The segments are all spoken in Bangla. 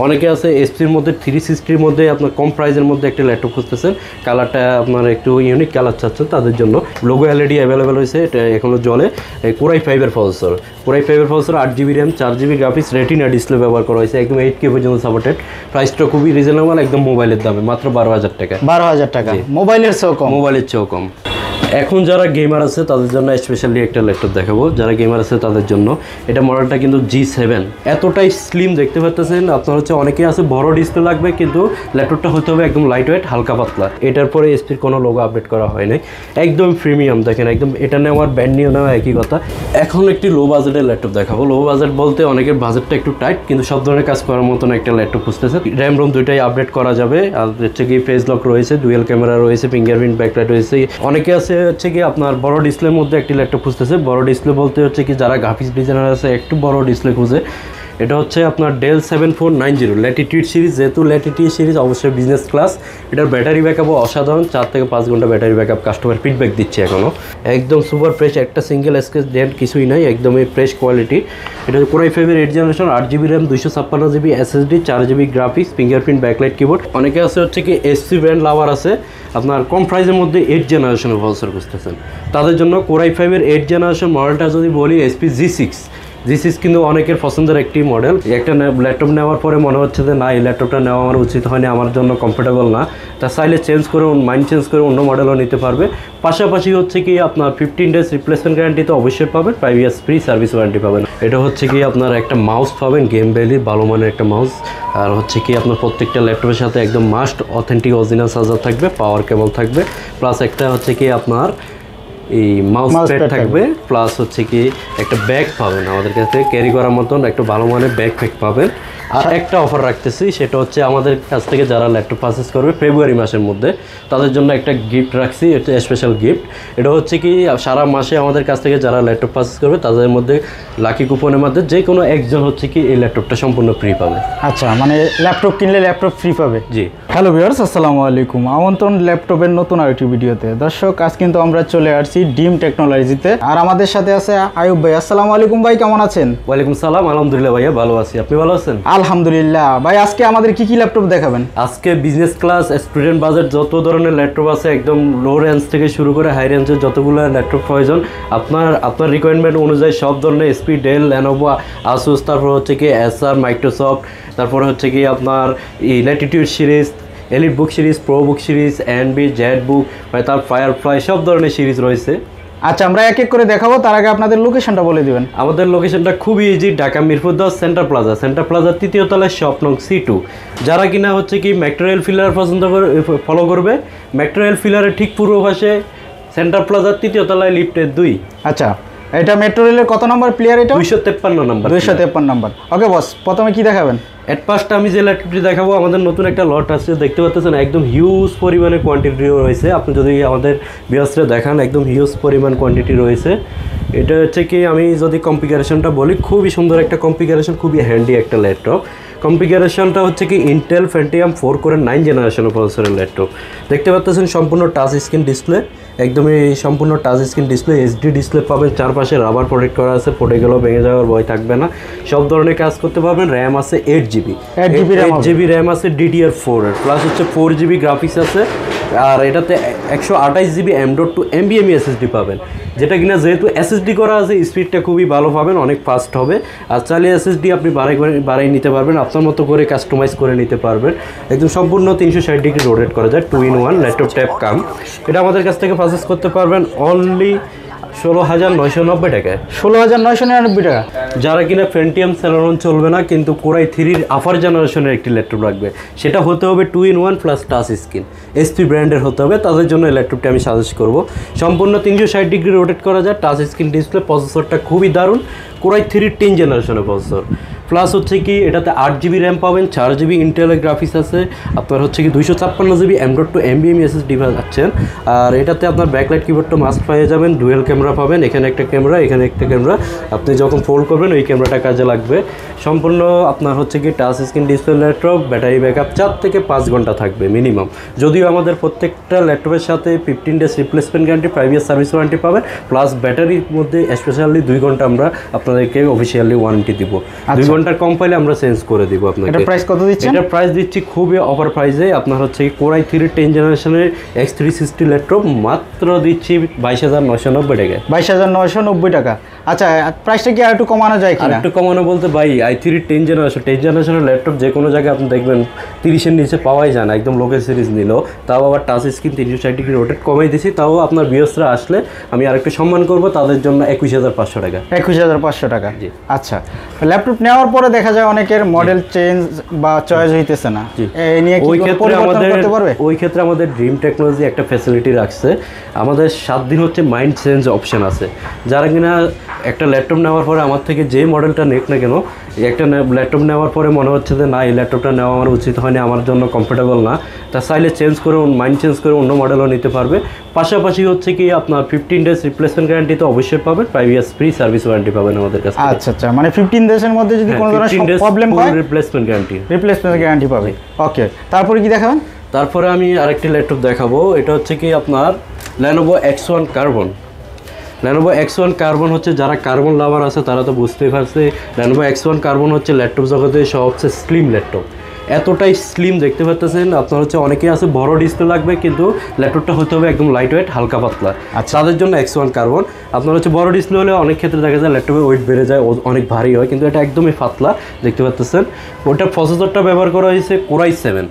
অনেকে আছে এসপির মধ্যে 360 মধ্যে আপনার কম প্রাইসের মধ্যে একটা ল্যাপটপ খুঁজতেছেন, কালারটা আপনার একটু ইউনিক কালার চাচ্ছেন, তাদের জন্য লোগো এলইডি অ্যাভেলেবেল হয়েছে। এটা এখনো জলে Core i5 এর প্রসেসর, Core i5 এর processor, 8GB RAM, 4GB graphics, retina display ব্যবহার করা হয়েছে, একদম 8K পর্যন্ত সাপোর্টেড। প্রাইসটা খুবই রিজনেবল, একদম মোবাইলের দামে মাত্র 12,000 টাকা। 12,000 টাকা, মোবাইলের চেয়েও কম। এখন যারা গেমার আছে তাদের জন্য স্পেশালি একটা ল্যাপটপ দেখাবো। যারা গেমার আছে তাদের জন্য এটা মডেলটা কিন্তু G7, এতটাই স্লিম দেখতে পাচ্ছেন। আপনার হচ্ছে অনেকেই আছে বড় ডিসপ্লে লাগবে, কিন্তু ল্যাপটপটা হতে হবে একদম লাইট ওয়েট, হালকা পাতলা। এটার পরে এসপির কোনো লোগো আপডেট করা হয় নাই, একদম প্রিমিয়াম দেখেন, একদম এটা নেওয়ার ব্যান্ড নিয়ে নেওয়া একই কথা। এখন একটি লো বাজেটের ল্যাপটপ দেখাবো। লো বাজেট বলতে অনেকের বাজেটটা একটু টাইট, কিন্তু সব ধরনের কাজ করার মতন একটা ল্যাপটপ খুঁজতেছে। র্যাম রোম দুইটাই আপডেট করা যাবে, আর হচ্ছে কি ফেস লক রয়েছে, ডুয়েল ক্যামেরা রয়েছে, ফিঙ্গারপ্রিন্ট ব্যাকলাইট রয়েছে। অনেকে আছে হচ্ছে কি আপনার বড় ডিসপ্লের মধ্যে একটি ল্যাপটপ খুঁজতেছে। বড় ডিসপ্লে বলতে হচ্ছে কি যারা গ্রাফিক্স ডিজাইনার আছে একটু বড় ডিসপ্লে খুঁজে, এটা হচ্ছে আপনার ডেল 7490 ল্যাটিটিউড সিরিজ। যেহেতু ল্যাটিটিউড সিরিজ অবশ্যই বিজনেস ক্লাস। এটার ব্যাটারি ব্যাকআপও অসাধারণ, 4 থেকে 5 ঘন্টা ব্যাটারি ব্যাকআপ, কাস্টমার ফিডব্যাক দিচ্ছে এখনও। একদম সুপার ফ্রেশ, একটা সিঙ্গেল স্ক্র্যাচ ডেন্ট কিছুই নাই, একদমই ফ্রেশ কোয়ালিটি। এটা Core i5 এর 8 generation, 8GB RAM, 256GB SSD, 4GB graphics, fingerprint backlight keyboard. অনেকে আছে হচ্ছে কি এসপি ব্র্যান্ড লাভার আছে, আপনার কম প্রাইসের মধ্যে 8 জেনারেশনের প্রসেসর খুঁজতেছেন, তাদের জন্য Core i5 এর 8 জেনারেশন মডেলটা যদি বলি SP G6 কিন্তু অনেকের পছন্দের একটি মডেল। একটা ল্যাপটপ নেওয়ার পরে মনে হচ্ছে যে না, এই ল্যাপটপটা নেওয়া আমার উচিত হয়নি, আমার জন্য কমফোর্টেবল না, তা চাইলে মাইন্ড চেঞ্জ করে অন্য মডেলও নিতে পারবে। পাশাপাশি হচ্ছে কি আপনার 15 ডেজ রিপ্লেসমেন্ট গ্যারান্টি তো অবশ্যই পাবেন, 5 ইয়ার্স ফ্রি সার্ভিস ওয়ারেন্টি পাবেন। এটা হচ্ছে কি আপনার একটা মাউস পাবেন, গেম ভ্যালির ভালো মানের একটা মাউস। আর হচ্ছে কি আপনার প্রত্যেকটা ল্যাপটপের সাথে একদম মাস্ট অথেন্টিক অরিজিনাল চার্জার থাকবে, পাওয়ার কেবল থাকবে, প্লাস একটা হচ্ছে কি আপনার এই মাউস প্যাড থাকবে, প্লাস হচ্ছে কি একটা ব্যাগ পাবেন আমাদের কাছে ক্যারি করার মতন একটা ভালো মানের ব্যাগ পাবেন। আর একটা অফার রাখতেছি, সেটা হচ্ছে আমাদের কাছ থেকে যারা ল্যাপটপ পারচেস করবে ফেব্রুয়ারি মাসের মধ্যে, তাদের জন্য একটা গিফট রাখছি। এটা স্পেশাল গিফট। এটা হচ্ছে কি সারা মাসে আমাদের কাছ থেকে যারা ল্যাপটপ পারচেস করবে তাদের মধ্যে লাকি কুপনের মধ্যে যে কোনো একজন হচ্ছে কি এই ল্যাপটপটা সম্পূর্ণ ফ্রি পাবে। আচ্ছা, মানে ল্যাপটপ কিনলে ল্যাপটপ ফ্রি পাবে? জি। হ্যালো ভিউয়ার্স, আসসালামু আলাইকুম। আমন্ত্রণ ল্যাপটপের নতুন আরেকটি ভিডিওতে। দর্শক, আজ কিন্তু আমরা চলে আসছি ডিম টেকনোলজিতে, আর আমাদের সাথে আছে আয়ুব ভাই। আসসালামু আলাইকুম ভাই, কেমন আছেন? ওয়ালাইকুম সালাম, আলহামদুলিল্লাহ ভাইয়া ভালো আছি, আপনি ভালো আছেন? আলহামদুলিল্লাহ। ভাই আজকে আমাদের কি ল্যাপটপ দেখাবেন? আজকে বিজনেস ক্লাস, স্টুডেন্ট বাজেট যত ধরনের ল্যাপটপ আছে, একদম লো রেঞ্জ থেকে শুরু করে হাই রেঞ্জের যতগুলো ল্যাপটপ প্রয়োজন আপনার রিকোয়ারমেন্ট অনুযায়ী সব ধরনের এসপি, ডেল, লেনোভো, আসুস, তারপর হচ্ছে কি এসার, মাইক্রোসফট, তারপরে হচ্ছে কি আপনার এই ল্যাটিটিউড সিরিজ, এলিট বুক সিরিজ, প্রো বুক সিরিজ, এনবি, জেড বুক, মানে তার ফায়ারফ্লাই, সব ধরনের সিরিজ রয়েছে। আচ্ছা, আমরা এক এক করে দেখাবো, তার আগে আপনাদের লোকেশনটা বলে দিবেন। আমাদের লোকেশনটা খুবই ইজি, ঢাকা মিরপুর 10 সেন্টার প্লাজার 3য় তলায় শপ নং C2। যারা কিনা হচ্ছে কি ম্যাকটেরিয়াল ফিলার পছন্দ করে ফলো করবে, ম্যাকটেরিয়াল ফিলারের ঠিক পূর্ব পাশে সেন্টার প্লাজার 3য় তলায় লিফটের 2। আচ্ছা, এটা মেট্রো রেলের কত নম্বর প্লেয়ার? এটা 253 নম্বর। 253 নম্বর। ওকে বস, প্রথমে কি দেখাবেন? এট ফার্স্ট আমি যে ল্যাপটপটি দেখাবো, আমাদের নতুন একটা লট আছে, দেখতে পাচ্ছেন একদম হিউজ পরিমাণে কোয়ান্টিটি রয়েছে। আপনি যদি আমাদের ভিউয়ার্সরা দেখান, একদম হিউজ পরিমাণ কোয়ান্টিটি রয়েছে। এটা হচ্ছে কি আমি যদি কনফিগারেশনটা বলি, খুবই সুন্দর একটা কনফিগারেশন, খুবই হ্যান্ডি একটা ল্যাপটপ। কনফিগারেশনটা হচ্ছে কি ইন্টেল Pentium 4 Core 9 জেনারেশনের প্রসেসরের ল্যাপটপ। দেখতে পাচ্ছেন সম্পূর্ণ টাচ স্ক্রিন ডিসপ্লে, একদমই সম্পূর্ণ touch screen display, HD display পাবেন, চারপাশে রাবার প্রোটেক্ট করা আছে, পড়ে গেলেও ভেঙে যাওয়ার ভয় থাকবে না, সব ধরনের কাজ করতে পারবেন। র্যাম আছে 8GB র্যাম আছে DDR4 এর, প্লাস হচ্ছে 4GB গ্রাফিক্স আছে, আর এটাতে 128GB M.2 NVMe SSD পাবেন, যেটা কিনা যেহেতু SSD করা আছে স্পিডটা খুবই ভালো পাবেন, অনেক ফাস্ট হবে। আর চাইলে SSD আপনি বাড়াই নিতে পারবেন, আপনার মতো করে কাস্টমাইজ করে নিতে পারবেন। একদম সম্পূর্ণ 360 ডিগ্রি রোটেট করা যায়, 2-in-1 ল্যাপটপ ট্যাব কাম। এটা আমাদের কাছ থেকে পারচেস করতে পারবেন অনলি 16,990 টাকায়। 16,990 টাকা। যারা কিনা Pentium Celeron চলবে না, কিন্তু Core i3 আপার জেনারেশনের একটি ল্যাপটপ রাখবে, সেটা হতে হবে 2-in-1 plus touch screen, SP ব্র্যান্ডের হতে হবে, তাদের জন্য এই ল্যাপটপটি আমি সাজেস্ট করব। সম্পূর্ণ 360 ডিগ্রি রোটেট করা যায়, টাচ স্ক্রিন ডিসপ্লে, প্রসেসরটা খুবই দারুণ, Core i3 10 জেনারেশনের প্রসেসর। প্লাস হচ্ছে কি এটাতে 8GB র্যাম পাবেন, 4GB ইন্টেলের গ্রাফিক্স আছে, আপনার হচ্ছে কি 256GB M.2 NVMe SSD পাচ্ছেন। আর এটাতে আপনার ব্যাকলাইট কিবোর্ডটা মাস্ট পেয়ে যাবেন, ডুয়েল ক্যামেরা পাবেন, এখানে একটা ক্যামেরা, এখানে একটা ক্যামেরা, আপনি যখন ফোল্ড করবেন ওই ক্যামেরাটা কাজে লাগবে। সম্পূর্ণ আপনার হচ্ছে কি touch screen display laptop, battery backup 4 থেকে 5 ঘন্টা থাকবে মিনিমাম। যদিও আমাদের প্রত্যেকটা ল্যাপটপের সাথে 15 days replacement guarantee, 5 year service warranty পাবেন, প্লাস ব্যাটারির মধ্যে স্পেশালি 2 ঘন্টা আমরা আপনাদেরকে অফিসিয়ালি ওয়ারেন্টি দিব। 2 ঘন্টা ঘন্টা কম পাইলে আমরা চেঞ্জ করে দিব আপনাকে। এটা প্রাইস কত দিচ্ছেন? এটা প্রাইস দিচ্ছি খুবই অফার প্রাইসে, আপনার হচ্ছে Core i3 10 জেনারেশনের X360 ল্যাপটপ মাত্র দিচ্ছি 22,990 টাকায়। 22,990 টাকা। আচ্ছা, প্রাইসটা কি আর একটু কমানো যায় আর কিনা? একটু কমানো বলতে ভাই i3 10 জেনারেশনের ল্যাপটপ যে কোনো জায়গায় আপনি দেখবেন 30-এর নিচে পাওয়াই যায় না, একদম লোকাল সিরিজ নিল, তাও আবার টাচ স্ক্রিন 360 ডিগ্রি রোটেট কমাই দিছি, তাও আপনার ভিউয়ার্সরা আসলে আমি আরেকটু সম্মান করব তাদের জন্য 21,500 টাকা। 21,500 টাকা। জি। আচ্ছা, ল্যাপটপ নেওয়ার পরে দেখা যায় অনেকের মডেল চেঞ্জ বা চয়েস হইতেছে না, এই নিয়ে কি ওই কোনো ক্ষেত্রে পরিবর্তন করতে পারবে? ওই ক্ষেত্রে আমাদের ড্রিম টেকনোলজি একটা ফ্যাসিলিটি রাখছে, আমাদের 7 দিন হচ্ছে মাইন্ড চেঞ্জ অপশন আছে। যারা কিনা একটা ল্যাপটপ নেওয়ার পরে আমার থেকে যে মডেলটা নেক না কেন, একটা ল্যাপটপ নেওয়ার পরে মনে হচ্ছে যে না এই ল্যাপটপটা নেওয়া আমার উচিত হয়নি, আমার জন্য কমফোর্টেবল না, তা চাইলে চেঞ্জ করে মাইন্ড চেঞ্জ করে অন্য মডেলও নিতে পারবে। পাশাপাশি হচ্ছে কি আপনার 15 ডেজ রিপ্লেসমেন্ট গ্যারান্টি তো অবশ্যই পাবেন, 5 ইয়ার্স ফ্রি সার্ভিস ওয়ারেন্টি পাবেন আমাদের কাছে। আচ্ছা আচ্ছা, মানে 15 ডেজের মধ্যে যদি কোনো ধরনের প্রবলেম হয় রিপ্লেসমেন্ট গ্যারান্টি পাবে। ওকে, তারপরে কি দেখাবেন? তারপরে আমি আরেকটি ল্যাপটপ দেখাবো, এটা হচ্ছে কি আপনার Lenovo X1 carbon. Lenovo X1 carbon হচ্ছে যারা কার্বন লাভার আছে তারা তো বুঝতেই পারছে, Lenovo X1 কার্বন হচ্ছে ল্যাপটপ জগতে সবচেয়ে স্লিম ল্যাপটপ। এতটাই স্লিম দেখতে পাচ্ছেন আপনার হচ্ছে অনেকেই আছে বড় ডিসপ্লে লাগবে কিন্তু ল্যাপটপটা হতে হবে একদম লাইট ওয়েট হালকা পাতলা। আচ্ছা, তাদের জন্য X1 কার্বন। আপনার হচ্ছে বড় ডিসপ্লে হলে অনেক ক্ষেত্রে দেখা যায় ল্যাপটপের ওয়েট বেড়ে যায়, অনেক ভারী হয়, কিন্তু এটা একদমই পাতলা দেখতে পাচ্ছেন। ওটা প্রসেসরটা ব্যবহার করা হয়েছে Core i7,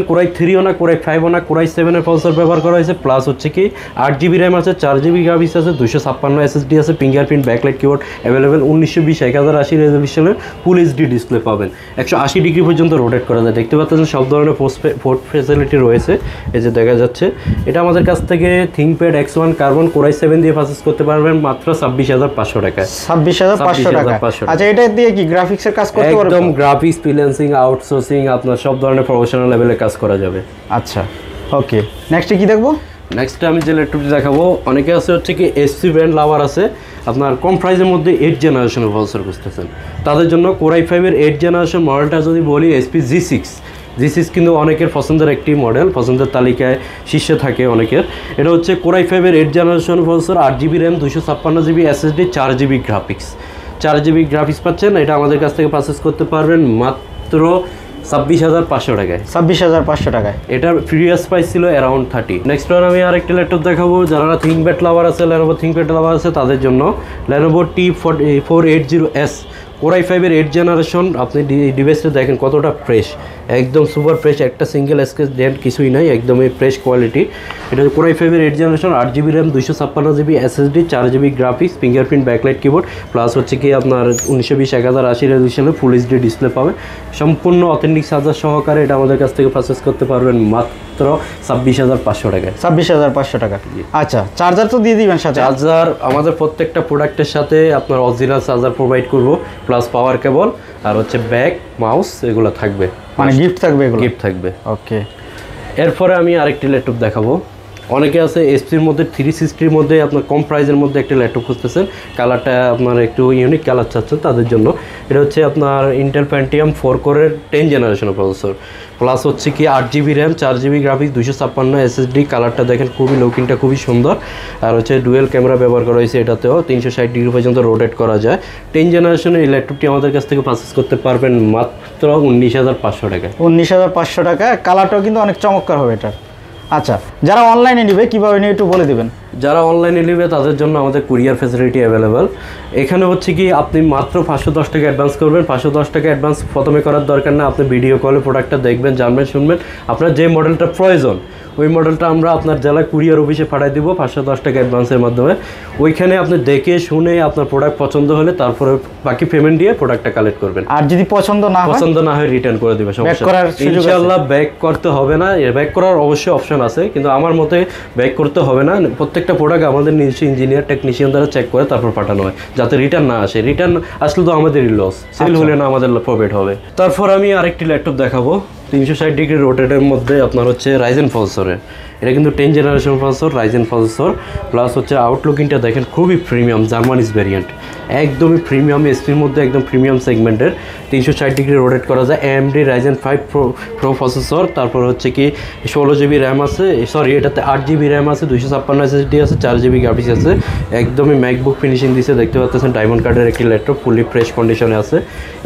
Core i3ও না, Core i5ও না, Core i7-এর প্রসেসর ব্যবহার করা হয়েছে। প্লাস হচ্ছে কি 8GB র্যাম আছে, 4GB গ্রাফিক্স আছে, 256 SSD আছে, fingerprint backlight keyboard available, 1920x1080 রেজলিউশনের ফুল এইচডি ডিসপ্লে পাবেন, 180 ডিগ্রি পর্যন্ত রোটেট করা যায়। দেখতে পাচ্ছেন সব ধরনের পোর্ট ফ্যাসিলিটি রয়েছে, এই যে দেখা যাচ্ছে। এটা আমাদের কাছ থেকে ThinkPad X1 carbon Core i7 দিয়ে পারচেজ করতে পারবেন মাত্র 26,500 টাকায়। 26,500 টাকা। আচ্ছা, এটা দিয়ে কি গ্রাফিক্সের কাজ করতে পারবেন? একদম গ্রাফিক্স, ফ্রিল্যান্সিং, আউটসোর্সিং, আপনার সব ধরনের প্রফেশনাল লেভেলে কাজ করা যাবে। আচ্ছা, ওকে, নেক্সটে কি দেখবো? নেক্সটে আমি যে ল্যাপটপটি দেখাবো, অনেকে আছে হচ্ছে কি এসপি ব্র্যান্ড লাভার আছে, আপনার কম প্রাইসের মধ্যে 8 জেনারেশনের প্রসেসর খুঁজতেছেন, তাদের জন্য Core i5-এর 8 জেনারেশন মডেলটা যদি বলি SP G6 কিন্তু অনেকের পছন্দের একটি মডেল, পছন্দের তালিকায় শীর্ষে থাকে অনেকের। এটা হচ্ছে Core i5-এর 8 generation processor, 8GB RAM, 256GB SSD, 4GB graphics, 4GB graphics পাচ্ছেন। এটা আমাদের কাছ থেকে পারচেজ করতে পারবেন মাত্র 26,500 টাকায়। 26,500 টাকায়। এটার প্রিভিয়াস প্রাইস ছিল অ্যারাউন্ড 30। নেক্সট ওয়ান আমি আরেকটি ল্যাপটপ দেখাবো, যারা ThinkPad লাভার আছে, Lenovo ThinkPad লাভার আছে তাদের জন্য Lenovo T480S Core i5-এর 8 জেনারেশন। আপনি ডিভাইসটা দেখেন কতটা ফ্রেশ, একদম সুপার ফ্রেশ, একটা সিঙ্গেল স্ক্র্যাচ ডেন্ট কিছুই নাই, একদমই ফ্রেশ কোয়ালিটি। এটা Core i5-এর 8 generation, 8GB RAM, 256GB SSD, 4GB graphics, fingerprint backlight keyboard, plus হচ্ছে কি আপনার 1920x1080 রেজলিউশনের ফুল এইচডি ডিসপ্লে পাবে, সম্পূর্ণ অথেন্টিক চার্জার সহকারে। এটা আমাদের কাছ থেকে পারচেজ করতে পারবেন মাত্র 26,500 টাকায়। 26,500 টাকা। আচ্ছা, চার্জার তো দিয়ে দিবেন সাথে? চার্জার আমাদের প্রত্যেকটা প্রোডাক্টের সাথে আপনার অরিজিনাল চার্জার প্রোভাইড করব, প্লাস পাওয়ার কেবল আর হচ্ছে ব্যাগ, মাউস এগুলো থাকবে, মানে গিফট থাকবে, এগুলো গিফট থাকবে। ওকে, এরপরে আমি আরেকটি ল্যাপটপ দেখাবো। অনেকে আছে এসপির মধ্যে 360-র মধ্যে আপনার কম প্রাইসের মধ্যে একটা ল্যাপটপ খুঁজতেছেন, কালারটা আপনার একটু ইউনিক কালার চাচ্ছেন, তাদের জন্য এটা হচ্ছে আপনার Intel Pentium 4 কোরের 10 জেনারেশনের প্রসেসর, প্লাস হচ্ছে কি 8GB RAM, 4GB graphics, 256 SSD। কালারটা দেখেন খুবই লুকিংটা খুবই সুন্দর, আর হচ্ছে ডুয়েল ক্যামেরা ব্যবহার করা হয়েছে, এটাতেও 360 ডিগ্রি পর্যন্ত রোটেট করা যায়। 10 জেনারেশনের এই ল্যাপটপটি আমাদের কাছ থেকে পারচেজ করতে পারবেন মাত্র 19,500 টাকায়। 19,500 টাকা। কালারটাও কিন্তু অনেক চমৎকার হবে এটা। আচ্ছা, যারা অনলাইনে নেবে কীভাবে নিয়ে একটু বলে দেবেন? যারা অনলাইনে নেবে তাদের জন্য আমাদের কুরিয়ার ফ্যাসিলিটি অ্যাভেলেবেল। এখানে হচ্ছে কি আপনি মাত্র 510 টাকা অ্যাডভান্স করবেন। 510 টাকা অ্যাডভান্স প্রথমে করার দরকার না, আপনি ভিডিও কলে প্রোডাক্টটা দেখবেন, জানবেন, শুনবেন, আপনার যে মডেলটা প্রয়োজন ওই মডেলটা আমরা আপনার জেলা কুরিয়ার অফিসে পাঠিয়ে দিব 510 টাকা অ্যাডভান্সের মাধ্যমে। ওইখানে আপনি দেখে শুনে আপনার প্রোডাক্ট পছন্দ হলে তারপরে বাকি পেমেন্ট দিয়ে প্রোডাক্টটা কালেক্ট করবেন। আর যদি পছন্দ না হয় রিটার্ন করে দেবে, ইনশাআল্লাহ। ব্যাক করতে হবে না, ব্যাক করার অবশ্যই অপশন আছে, কিন্তু আমার মতে ব্যাক করতে হবে না। প্রত্যেকটা প্রোডাক্ট আমাদের নিজস্ব ইঞ্জিনিয়ার টেকনিশিয়ান দ্বারা চেক করে তারপর পাঠানো হয়, যাতে রিটার্ন না আসে। রিটার্ন আসলে তো আমাদেরই লস, সেল হলে না আমাদের প্রফিট হবে। তারপর আমি আরেকটি ল্যাপটপ দেখাবো, 360 ডিগ্রি রোটেটের মধ্যে আপনার হচ্ছে রাইজেন প্রসেসরের, এটা কিন্তু 10 generation processor, Ryzen processor. Plus হচ্ছে আউটলুকিংটা দেখেন খুবই প্রিমিয়াম, জার্মানিজ ভ্যারিয়েন্ট, একদমই প্রিমিয়াম এসপির মধ্যে একদম প্রিমিয়াম সেগমেন্টের। 360 ডিগ্রি রোটেট করা যায়, AMD রাইজেন 5 প্রো প্রসেসর। তারপর হচ্ছে কি 16 জিবি র্যাম আছে, সরি এটাতে 8 জিবি র্যাম আছে, 256 SSD আছে, 4 জিবি গ্রাফিক্স আছে। একদমই ম্যাকবুক ফিনিশিং দিছে, দেখতে পাচ্ছেন ডায়মন্ড কার্ডের একটি ল্যাপটপ, ফুলি ফ্রেশ কন্ডিশনে আছে।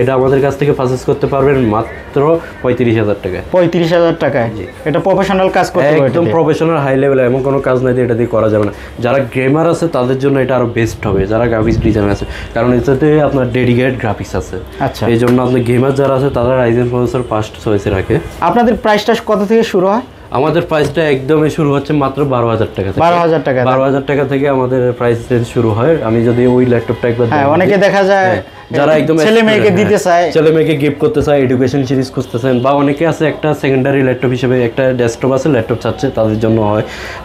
এটা আমাদের কাছ থেকে পারচেজ করতে পারবেন মাত্র 35,000 টাকায়। 35,000 টাকায় এটা প্রফেশনাল কাজ করতে হবে, একদম প্রফেশনাল হাই লেভেল, এমন কোনো কাজ নাই যে এটা দিয়ে করা যাবে না। যারা গেমার আছে তাদের জন্য এটা আরো বেস্ট হবে, যারা গ্রাফিক্স ডিজাইন আছে, কারণ এটাতে আপনার ডেডিকেটেড গ্রাফিক্স আছে। আচ্ছা, এই জন্য আপনার গেমার যারা আছে তারা রাইজেন প্রসেসর ফার্স্ট চয়েসে রাখে। আপনাদের প্রাইসটা কত থেকে শুরু হয়? আমাদের প্রাইসটা একদমই শুরু হচ্ছে মাত্র 12,000 টাকা থেকে। 12,000 টাকা, 12,000 টাকা থেকে আমাদের প্রাইস রেঞ্জ শুরু হয়। আমি যদি ওই ল্যাপটপটা একবার অনেকে দেখা যায় যারা একদম ছেলে মেয়েকে দিতে চায়, ছেলে মেয়েকে গিফট করতে চায়, এডুকেশন সিরিজ খুঁজতেছেন, বা অনেকে আছে একটা সেকেন্ডারি ল্যাপটপ হিসেবে একটা ডেস্কটপ আছে, ল্যাপটপ চাচ্ছে, তাদের জন্য হয়।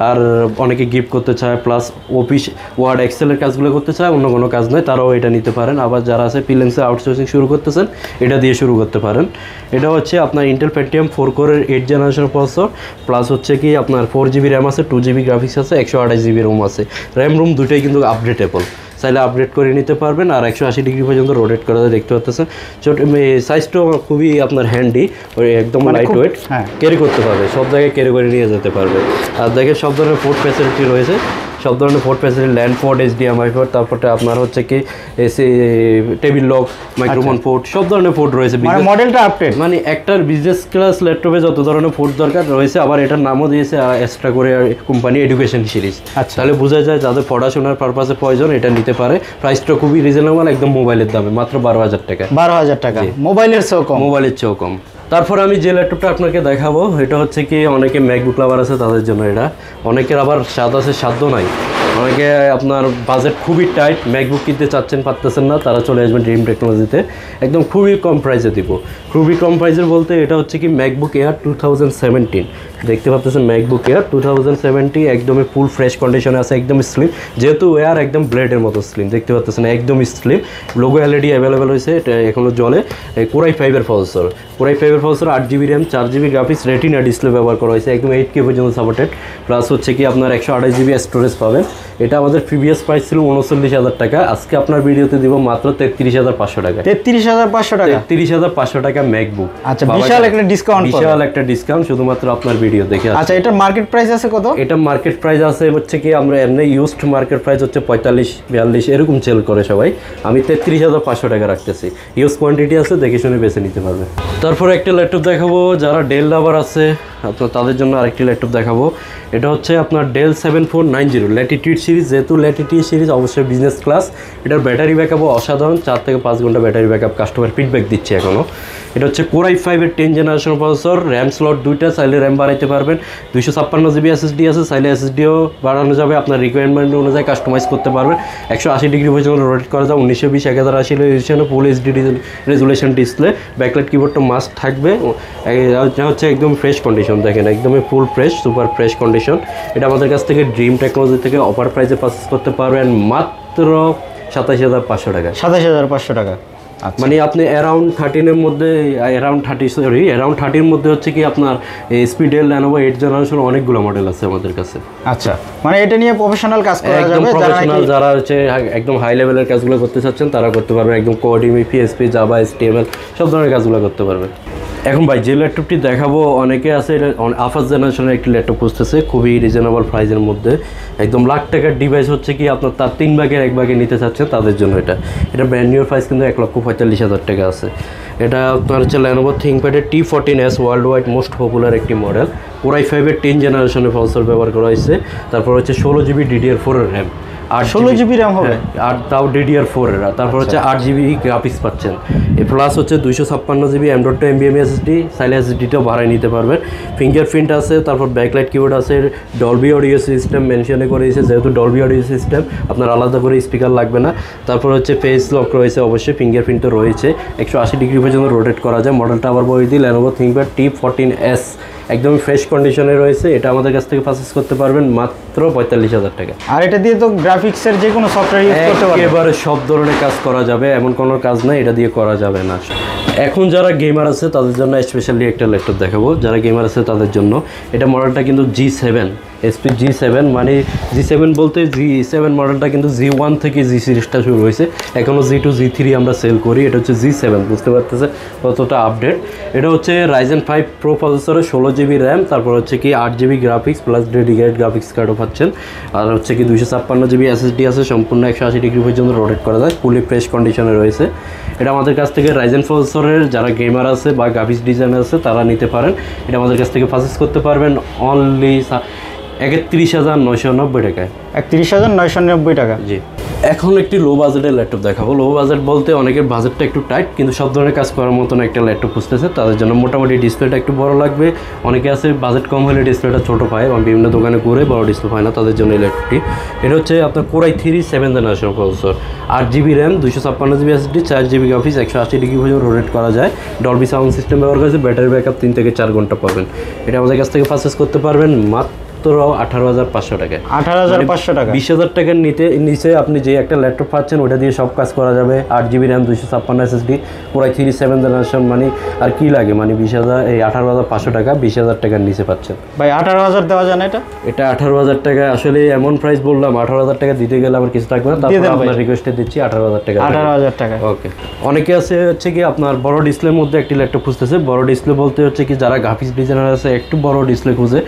আর অনেকে গিফট করতে চায়, প্লাস অফিস ওয়ার্ড এক্সেলের কাজগুলো করতে চায়, অন্য কোনো কাজ নয়, তারাও এটা নিতে পারেন। আবার যারা আছে ফ্রিল্যান্সে আউটসোর্সিং শুরু করতেছেন, এটা দিয়ে শুরু করতে পারেন। এটা হচ্ছে আপনার ইন্টেল পেন্টিয়াম 4 কোরের 8 জেনারেশন প্রসেসর, প্লাস হচ্ছে কি আপনার 4 জিবি র্যাম আছে, 2 জিবি গ্রাফিক্স আছে, 128 জিবি রোম আছে। র্যাম রুম দুটোই কিন্তু আপডেটেবল, চাইলে আপডেট করে নিতে পারবেন। আর 180 ডিগ্রি পর্যন্ত রোটেট করা যায়, দেখতে পাচ্ছেন। ছোট সাইজটাও খুবই আপনার হ্যান্ডি, ওই একদম লাইট ওয়েট, ক্যারি করতে পারবে, সব জায়গায় ক্যারি করে নিয়ে যেতে পারবে। আর দেখেন সব ধরনের পোর্ট ফ্যাসিলিটি রয়েছে, সব ধরনের port facility, land port, HDMI port, তারপরে আপনার হচ্ছে কি AC table lock, microphone port, সব ধরনের পোর্ট রয়েছে। মডেলটা আপডেট, মানে একটা বিজনেস ক্লাস ল্যাপটপে যত ধরনের পোর্ট দরকার রয়েছে। আবার এটার নামও দিয়েছে এক্সট্রা করে কোম্পানি এডুকেশন সিরিজ। তাহলে বোঝা যায় যাদের পড়াশোনার পারপাসে প্রয়োজন এটা নিতে পারে। প্রাইসটা খুবই রিজনেবল, একদম মোবাইলের দামে, মাত্র 12,000 টাকা। 12,000 টাকা, মোবাইলের চেয়েও কম, মোবাইলের চেয়েও কম। তারপর আমি যে ল্যাপটপটা আপনাকে দেখাবো, এটা হচ্ছে কি অনেকে ম্যাকবুক লাভার আছে তাদের জন্য এটা, অনেকের আবার স্বাদ আছে সাধ্য নাই, অনেকে আপনার বাজেট খুবই টাইট, ম্যাকবুক কিনতে চাচ্ছেন পারতেছেন না, তারা চলে আসবেন ড্রিম টেকনোলজিতে। একদম খুবই কম প্রাইসে দিব, খুবই কম প্রাইসের বলতে এটা হচ্ছে কি ম্যাকবুক এয়ার 2017, দেখতে পাচ্ছেন ম্যাকবুক এয়ার 2017, একদমই ফুল ফ্রেশ কন্ডিশনে আছে, একদমই স্লিম, যেহেতু এয়ার একদম ব্লেডের মতো স্লিম, দেখতে পাচ্ছেন একদমই স্লিম। লোগো LED অ্যাভেলেবেল হয়েছে, এটা এখনও জলে। কোরাই 5 এর প্রসেসর, কোরাই 5 এর processor, 8 GB RAM, 4 GB graphics, retina display ব্যবহার করা হয়েছে, একদম 8K পর্যন্ত সাপোর্টেড। প্লাস হচ্ছে কি আপনার 128 জিবি স্টোরেজ পাবেন। এটা আমাদের প্রিভিয়াস প্রাইস ছিল 39,000 টাকা, আজকে আপনার ভিডিওতে দিব মাত্র 33,500 টাকা। 33,500 টাকা, 33,500 টাকা ম্যাকবুক। আচ্ছা, বিশাল একটা ডিসকাউন্ট, বিশাল একটা ডিসকাউন্ট শুধুমাত্র আপনার ভিডিও দেখে। আচ্ছা, এটা মার্কেট প্রাইস আছে কত? এটা মার্কেট প্রাইস আছে হচ্ছে কি আমরা এমনি ইউজড মার্কেট প্রাইস হচ্ছে 45-42 এরকম সেল করে সবাই, আমি 33,500 টাকা রাখতেছি। ইউজ কোয়ান্টিটি আছে, দেখে শুনে বেছে নিতে পারবে। তারপরে একটা ল্যাপটপ দেখাবো, যারা ডেল লাভার আছে আপনার তাদের জন্য আরেকটি ল্যাপটপ দেখাবো। এটা হচ্ছে আপনার ডেল 7490 ল্যাটিটিউড সিরিজ, যেহেতু ল্যাটিটিউড সিরিজ অবশ্যই বিজনেস ক্লাস। এটার ব্যাটারি ব্যাকআপও অসাধারণ, 4 থেকে 5 ঘন্টা ব্যাটারি ব্যাকআপ, কাস্টমার ফিডব্যাক দিচ্ছে এখনও। এটা হচ্ছে কোরাই 5 এর 10 জেনারেশন প্রসেসর, র্যাম স্লট 2টা, চাইলে র্যাম বাড়াইতে পারবেন। 256 জিবি SSD আছে, চাইলে SSDও বাড়ানো যাবে, আপনার রিকোয়ারমেন্ট অনুযায়ী কাস্টমাইজ করতে পারবেন। 180 ডিগ্রি পর্যন্ত রোটেট করা যায়, 1920 1080 রেজোলিউশনে full HD resolution display, backlight কিবোর্ডটা মাস্ট থাকবে। এটা হচ্ছে একদম ফ্রেশ কন্ডিশন, দেখেন একদমই full fresh, super fresh condition. এটা আমাদের কাছ থেকে ড্রিম টেকনোলজি থেকে অফার প্রাইসে পারচেজ করতে পারবেন মাত্র 27,500 টাকা। 27,500 টাকা, মানে আপনি অ্যারাউন্ড 13-এর মধ্যে, অ্যারাউন্ড 30-র মধ্যে হচ্ছে কি আপনার স্পিডেল ল্যানোভো 8 জেনারেশন অনেকগুলো মডেল আছে আমাদের কাছে। আচ্ছা, মানে এটা নিয়ে প্রফেশনাল কাজ করা যাবে, একদম প্রফেশনাল যারা হচ্ছে একদম হাই লেভেলের কাজগুলো করতে চাচ্ছেন তারা করতে পারবে, একদম কোডিং, PHP, জাভা, HTML সব ধরনের কাজগুলো করতে পারবে। এখন ভাই যে ল্যাপটপটি দেখাবো, অনেকে আছে এটা ফার্স্ট জেনারেশনের একটি ল্যাপটপ খুঁজতেছে খুবই রিজনেবল প্রাইসের মধ্যে, একদম লাখ টাকার ডিভাইস হচ্ছে কি আপনার তার 3 ভাগের 1 ভাগে নিতে চাচ্ছেন তাদের জন্য এটা ব্র্যান্ড নিউ প্রাইস কিন্তু 1,45,000 টাকা আছে। এটা আপনার হচ্ছে Lenovo ThinkPad এর T14S world wide most popular একটি মডেল, কোরাই 5 এর 10 জেনারেশনের প্রসেসর ব্যবহার করা হয়েছে। তারপর হচ্ছে 16 জিবি DDR4 এর র্যাম, 16 জিবি র্যাম হবে, আর তাও DDR4 এর। তারপর হচ্ছে 8 জিবি গ্রাফিক্স পাচ্ছেন, প্লাস হচ্ছে 256 জিবি M.2 NVMe SSD, চাইলে SSDটাও বাড়াই নিতে পারবেন। ফিঙ্গারপ্রিন্ট আছে, তারপর ব্যাকলাইট কিবোর্ড আছে, ডলবি অডিও সিস্টেম মেনশনে করে দিয়েছে, যেহেতু ডলবি অডিও সিস্টেম আপনার আলাদা করে স্পিকার লাগবে না। তারপর হচ্ছে ফেস লক রয়েছে, অবশ্যই ফিঙ্গারপ্রিন্টও রয়েছে, 180 ডিগ্রি পর্যন্ত রোটেট করা যায়। মডেলটা আবার বলে দিই, Lenovo ThinkPad T14S, একদম ফ্রেশ কন্ডিশনে রয়েছে। এটা আমাদের কাছ থেকে পারচেজ করতে পারবেন মাত্র 45,000 টাকা। আর এটা দিয়ে তো গ্রাফিক্সের যে কোনো সফটওয়্যার ইউজ করতে পারবেন, একেবারে সব ধরনের কাজ করা যাবে, এমন কোনো কাজ নাই এটা দিয়ে করা যাবে না। এখন যারা গেমার আছে তাদের জন্য স্পেশালি একটা ল্যাপটপ দেখাবো। যারা গেমার আছে তাদের জন্য এটা মডেলটা কিন্তু G7 SP G7, মানে G7 বলতে G7 মডেলটা কিন্তু G1 থেকে G সিরিজটা শুরু হয়েছে, এখনও G2 G3 আমরা সেল করি। এটা হচ্ছে G7, বুঝতে পারতেছে কতটা আপডেট। এটা হচ্ছে Ryzen 5 Pro প্রসেসরে 16GB র্যাম, তারপর হচ্ছে কি 8GB graphics plus dedicated graphics কার্ডও পাচ্ছেন। আর হচ্ছে কি 256GB SSD আছে, সম্পূর্ণ 180 ডিগ্রি পর্যন্ত রোটেট করা যায়, ফুলি ফ্রেশ কন্ডিশনে রয়েছে। এটা আমাদের কাছ থেকে Ryzen প্রসেসরের যারা গেমার আছে বা গ্রাফিক্স ডিজাইনার আছে তারা নিতে পারেন। এটা আমাদের কাছ থেকে পারচেজ করতে পারবেন অনলি 31,990 টাকায়। 31,990 টাকা। জি, এখন একটি লো বাজেটের ল্যাপটপ দেখাবো। লো বাজেট বলতে অনেকের বাজেটটা একটু টাইট, কিন্তু সব ধরনের কাজ করার মতন একটা ল্যাপটপ খুঁজতেছে, তাদের জন্য মোটামুটি ডিসপ্লেটা একটু বড় লাগবে। অনেকে আছে বাজেট কম হলে ডিসপ্লেটা ছোটো পায় এবং বিভিন্ন দোকানে ঘুরে বড় ডিসপ্লে পায় না, তাদের জন্য এই ল্যাপটপটি। এটা হচ্ছে আপনার Core i3 7th generation processor, 8GB RAM, 256GB SSD, 4GB graphics, 180 degree পর্যন্ত রোটেট করা যায়, ডলবি সাউন্ড সিস্টেম ব্যবহার করেছে, ব্যাটারি ব্যাকআপ 3 থেকে 4 ঘন্টা পাবেন। এটা আমাদের কাছ থেকে পারচেজ করতে পারবেন মাত্র 18,500 টাকায়। 18,500 টাকা। 20,000 টাকার নিচে আপনি যে একটা ল্যাপটপ পাচ্ছেন ওটা দিয়ে সব কাজ করা যাবে। 8GB RAM, 256 SSD, Core i3 7th generation, মানে আর কি লাগে, মানে 18,500 টাকা, 20,000 টাকার নিচে পাচ্ছেন। ভাই 18,000 দেওয়া যায় না? এটা 18,000 টাকা আসলে এমন প্রাইস বললাম, 18,000 টাকা দিতে গেলে আমার কিছু থাকবে না, তারপর আপনার রিকোয়েস্টে দিচ্ছি 18,000 টাকা। 18,000 টাকা। ওকে। অনেকে আছে হচ্ছে কি আপনার বড় ডিসপ্লের মধ্যে একটি ল্যাপটপ খুঁজতেছে। বড় ডিসপ্লে বলতে হচ্ছে কি যারা গ্রাফিক্স ডিজাইনার আছে একটু বড় ডিসপ্লে খুঁজে,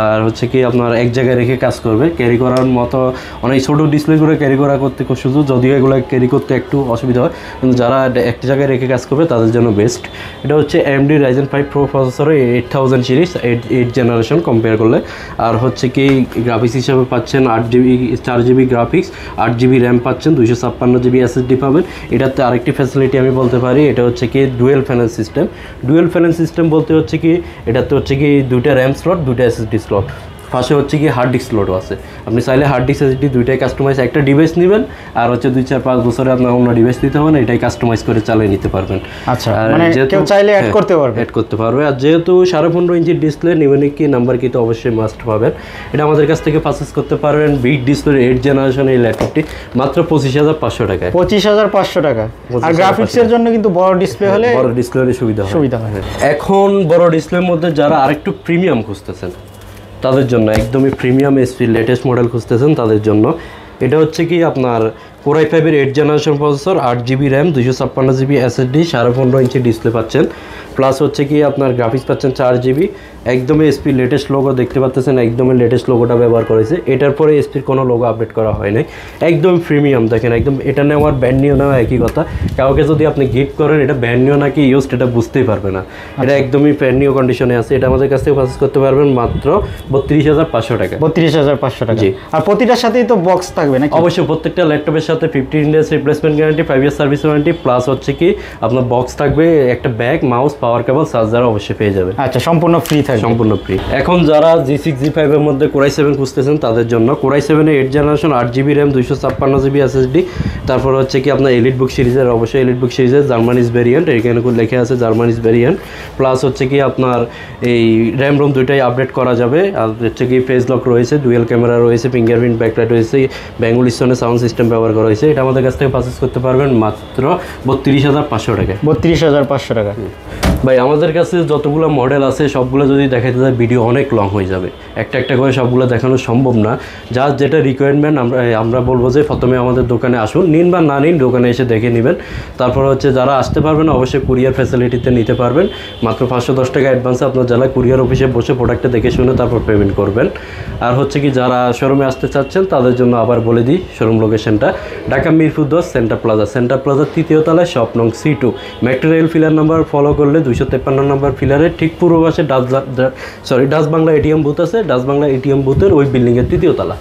আর হচ্ছে কি আপনার এক জায়গায় রেখে কাজ করবে, ক্যারি করার মতো। অনেক ছোটো ডিসপ্লেগুলো ক্যারি করা করতে খুব সুযোগ, যদিও এগুলো ক্যারি করতে একটু অসুবিধা হয়, কিন্তু যারা একটা জায়গায় রেখে কাজ করবে তাদের জন্য বেস্ট। এটা হচ্ছে AMD Ryzen 5 Pro প্রসেসরে 8000 সিরিজ, 8 জেনারেশন কম্পেয়ার করলে। আর হচ্ছে কি গ্রাফিক্স হিসাবে পাচ্ছেন 8GB 4GB graphics, 8GB RAM পাচ্ছেন, 256GB SSD পাবেন। এটাতে আরেকটি ফ্যাসিলিটি আমি বলতে পারি, এটা হচ্ছে কি dual funnel system. Dual funnel system বলতে হচ্ছে কি এটাতে হচ্ছে কি 2টা র্যাম স্লট, 2টা SSD স্লট, পাশে হচ্ছে কি হার্ড ডিস্ক স্লটও আছে। আপনি চাইলে হার্ড ডিস্ক SSD দুইটাই কাস্টমাইজ, একটা ডিভাইস নেবেন আর হচ্ছে 2-4-5 বছরে আপনার অন্য ডিভাইস দিতে হবে না, এটাই কাস্টমাইজ করে চালিয়ে নিতে পারবেন। আচ্ছা, মানে কেউ চাইলে অ্যাড করতে পারবে। অ্যাড করতে পারবে। আর যেহেতু 15.5 ইঞ্চির ডিসপ্লে, নিউমেরিক কি নাম্বার কি তো অবশ্যই মাস্ট পাবেন। এটা আমাদের কাছ থেকে পারচেজ করতে পারবেন বিগ ডিসপ্লে 8 জেনারেশন এই ল্যাপটপটি মাত্র 25,500 টাকায়। 25,500 টাকা। আর গ্রাফিক্সের জন্য কিন্তু বড় ডিসপ্লে হলে, বড় ডিসপ্লে হলে সুবিধা হয়। এখন বড় ডিসপ্লের মধ্যে যারা আরেকটু প্রিমিয়াম খুঁজতেছেন তাদের জন্য, একদমই প্রিমিয়াম এসপি লেটেস্ট মডেল খুঁজতেছেন তাদের জন্য, এটা হচ্ছে কি আপনার Core i5 এর 8 generation processor, 8GB RAM, 256GB SSD, 15.5 inch display পাচ্ছেন, প্লাস হচ্ছে কি আপনার গ্রাফিক্স পাচ্ছেন 4GB। একদমই এসপি লেটেস্ট লোগো দেখতে পাচ্ছেন, একদমই লেটেস্ট লোগোটা ব্যবহার করেছে। এটার পরে এসপির কোনো লোগো আপডেট করা হয় নাই, একদম প্রিমিয়াম। দেখেন একদম এটা নেওয়ার ব্যান্ড নিউ নেওয়া একই কথা। কাউকে যদি আপনি গিফট করেন এটা ব্যান্ড নিউ নাকি ইউজড এটা বুঝতেই পারবে না, এটা একদমই ব্যান্ড নিউ কন্ডিশনে আছে। এটা আমাদের কাছ থেকে পারচেজ করতে পারবেন মাত্র 32,500 টাকা। 32,500 টাকা। জি। আর প্রতিটার সাথেই তো বক্স থাকবে নাকি? অবশ্যই, প্রত্যেকটা ল্যাপটপের সাথে 15 days replacement guarantee, 5 year service warranty, plus হচ্ছে কি আপনার বক্স থাকবে, একটা ব্যাগ, মাউস, পাওয়ার কেবল, চার্জার অবশ্যই পেয়ে যাবে। আচ্ছা, সম্পূর্ণ ফ্রি থাকবে? সম্পূর্ণ ফ্রি। এখন যারা G6 G5 এর মধ্যে Core i7 খুঁজতেছেন তাদের জন্য, Core i7 এর 8 generation, 8GB RAM, 256GB SSD, তারপর হচ্ছে কি আপনার এলিট বুক সিরিজের, অবশ্যই এলিট বুক সিরিজের জার্মানিজ ভেরিয়েন্ট, এখানে লেখা আছে জার্মানিজ ভেরিয়েন্ট, প্লাস হচ্ছে কি আপনার এই র্যাম রোম দুইটাই আপডেট করা যাবে। আর হচ্ছে কি ফেস লক রয়েছে, ডুয়েল ক্যামেরা রয়েছে, ফিঙ্গারপ্রিন্ট ব্যাকলাইট রয়েছে, বেঙ্গল স্টোনের সাউন্ড সিস্টেম ব্যবহার করা হয়েছে। এটা আমাদের কাছ থেকে পারচেজ করতে পারবেন মাত্র 32,500 টাকায়। 32,500 টাকা। ভাই আমাদের কাছে যতগুলো মডেল আছে সবগুলো যদি দেখাতে যায় ভিডিও অনেক লং হয়ে যাবে, একটা একটা করে সবগুলো দেখানো সম্ভব না। যার যেটা রিকোয়ারমেন্ট আমরা বলবো যে প্রথমে আমাদের দোকানে আসুন, নিন বা না নিন দোকানে এসে দেখে নেবেন। তারপর হচ্ছে যারা আসতে পারবেন অবশ্যই কুরিয়ার ফ্যাসিলিটিতে নিতে পারবেন, মাত্র 510 টাকা অ্যাডভান্সে আপনার জেলায় কুরিয়ার অফিসে বসে প্রোডাক্টটা দেখে শুনে তারপর পেমেন্ট করবেন। আর হচ্ছে কি যারা শোরুমে আসতে চাচ্ছেন তাদের জন্য আবার বলে দিই, শোরুম লোকেশনটা ঢাকা মিরপুর 10 সেন্টার প্লাজার 3য় তলায়, শপ নং C2, metro rail pillar number follow করলে 253 নম্বর ফিলারের ঠিক পূর্ব পাশে ডাচ বাংলা ATM বুথ আছে, ডাচ বাংলা ATM বুথের ওই বিল্ডিংয়ের 3য় তলা।